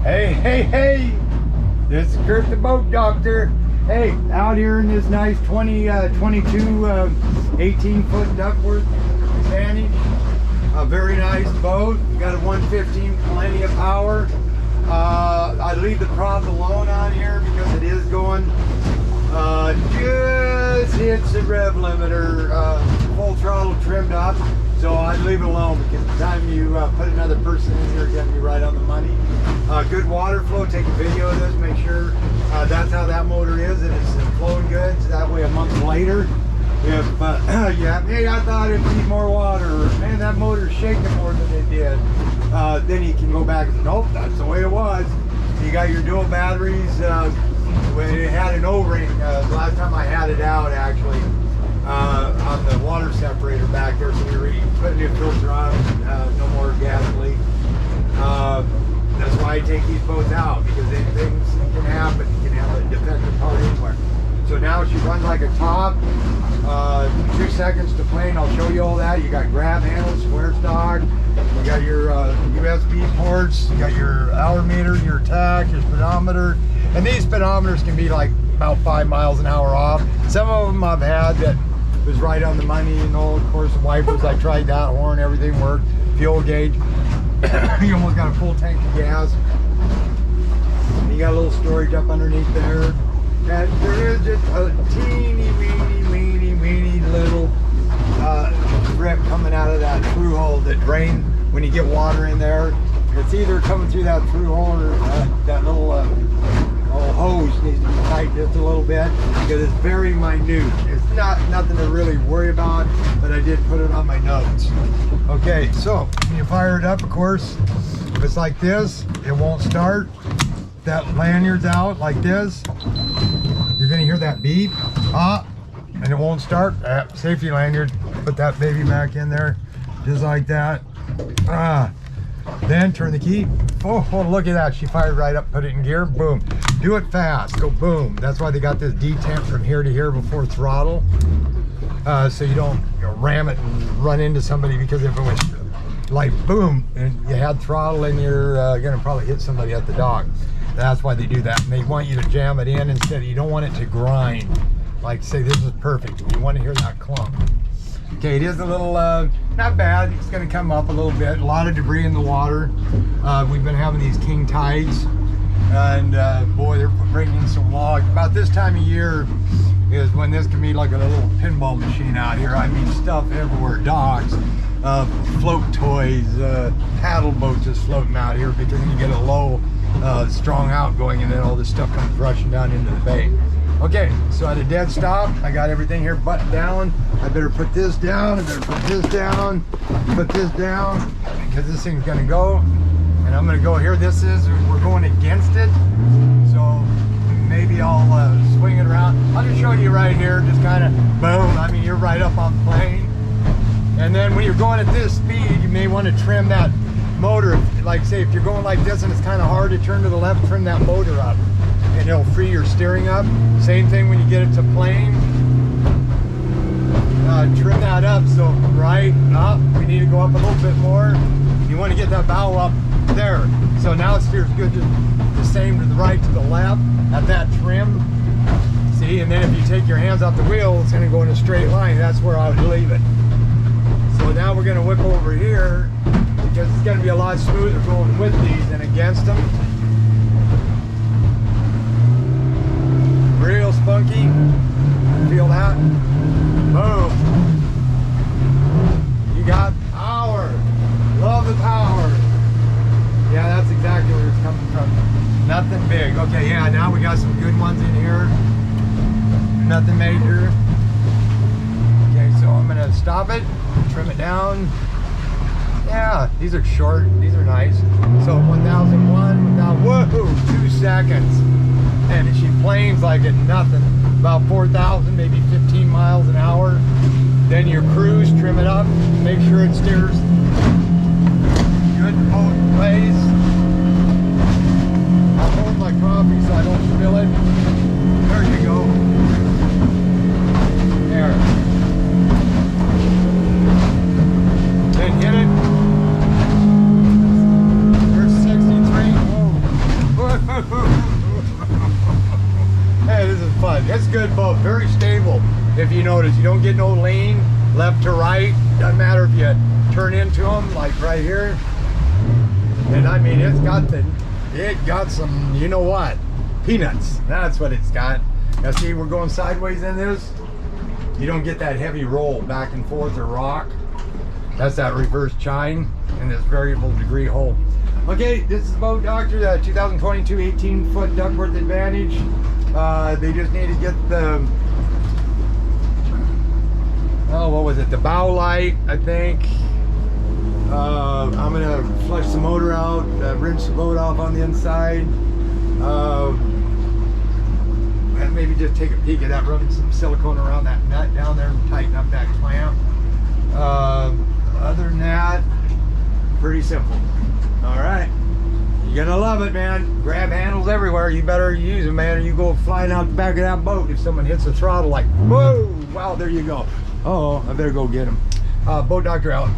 Hey, this is Kurt the Boat Doctor. Hey, out here in this nice 22 18-foot Duckworth Advantage. A very nice boat. We got a 115, plenty of power. I leave the props alone on here because it is going just hits the rev limiter, full throttle trimmed up. So I'd leave it alone because the time you put another person in here, it's going to be right on the money. Good water flow. Take a video of this. Make sure that's how that motor is and it's flowing good. So that way a month later, if yeah, hey, I thought it'd need more water, or man, that motor's shaking more than it did, then you can go back and say, nope, that's the way it was. You got your dual batteries. When it had an O-ring, the last time I had it out, actually, on the water separator back there, so we were putting a new filter on, no more gas leak. That's why I take these boats out, because things can happen. You can have a defective part anywhere. So now she runs like a top. 2 seconds to plane. I'll show you all that. You got grab handles, square stock. You got your USB ports. You got your hour meter, your tach, your speedometer. And these speedometers can be like about 5 miles an hour off. Some of them I've had that was right on the money. You know, of course, the wipers, I tried that, horn, everything worked. Fuel gauge, you almost got a full tank of gas. And you got a little storage up underneath there. And there is just a teeny weeny little drip coming out of that through hole that drains when you get water in there. It's either coming through that through hole or that little hose needs to be tightened just a little bit because it's very minute. It's nothing to really worry about, but I did put it on my notes. Okay, so when you fire it up, of course, if it's like this, it won't start. That lanyard's out like this, you're gonna hear that beep, and it won't start. Safety lanyard, put that baby back in there, just like that. Then turn the key. Oh, look at that, she fired right up, put it in gear, boom. Do it fast, go boom. That's why they got this detent from here to here before throttle, so you don't ram it and run into somebody, because if it was like boom and you had throttle, and you're gonna probably hit somebody at the dock. That's why they do that, and they want you to jam it in instead. You don't want it to grind. Like say this is perfect. You want to hear that clump. Okay, it is a little not bad. It's going to come up a little bit. A lot of debris in the water. We've been having these king tides, and boy, they're bringing in some logs. About this time of year is when this can be like a little pinball machine out here. I mean, stuff everywhere. Docks, float toys, paddle boats is floating out here because you get a low strong outgoing, and then all this stuff comes rushing down into the bay. Okay, so at a dead stop, I got everything here buttoned down. I better put this down, I better put this down, because this thing's gonna go, and I'm gonna go here. We're going against it, so maybe I'll swing it around. I'll just show you right here, just kind of boom. I mean, you're right up on the plane. And then when you're going at this speed, you may want to trim that motor. Like say if you're going like this and it's kind of hard to turn to the left, trim that motor up and it'll free your steering up. Same thing when you get it to plane, trim that up. So right up, we need to go up a little bit more. You want to get that bow up there, so now it steers good, just the same to the right, to the left at that trim. See, and then if you take your hands off the wheel, it's going to go in a straight line. That's where I would leave it. So now we're going to whip over here, because it's going to be a lot smoother going with these than against them. Real spunky. Feel that? Boom. You got power. Love the power. Yeah, that's exactly where it's coming from. Nothing big. Okay, yeah, now we got some good ones in here. Nothing major. Okay, so I'm going to stop it, trim it down. Yeah, these are short, these are nice. So 1001, woohoo, 2 seconds. And she planes like it nothing. About 4,000, maybe 15 miles an hour. Then your cruise, trim it up, make sure it steers good both ways. I'll hold my coffee so I don't spill it. There you go. There. Then hit it. There's 63. Whoa. It's a good boat, very stable. If you notice, you don't get no lean left to right. Doesn't matter if you turn into them, like right here. And I mean, it got some, you know what, peanuts. That's what it's got. Now see, we're going sideways in this. You don't get that heavy roll back and forth or rock. That's that reverse chine and this variable degree hull. Okay, this is Boat Doctor, the 2022 18-foot Duckworth Advantage. They just need to get the, oh, what was it? The bow light, I think. I'm gonna flush the motor out, rinse the boat off on the inside. And maybe just take a peek at that, run some silicone around that nut down there and tighten up that clamp. Other than that, pretty simple. All right, you're gonna love it, man. Grab handles everywhere. You better use them, man, or you go flying out the back of that boat if someone hits the throttle like, whoa, wow, there you go. Oh, I better go get him. Boat Doctor out.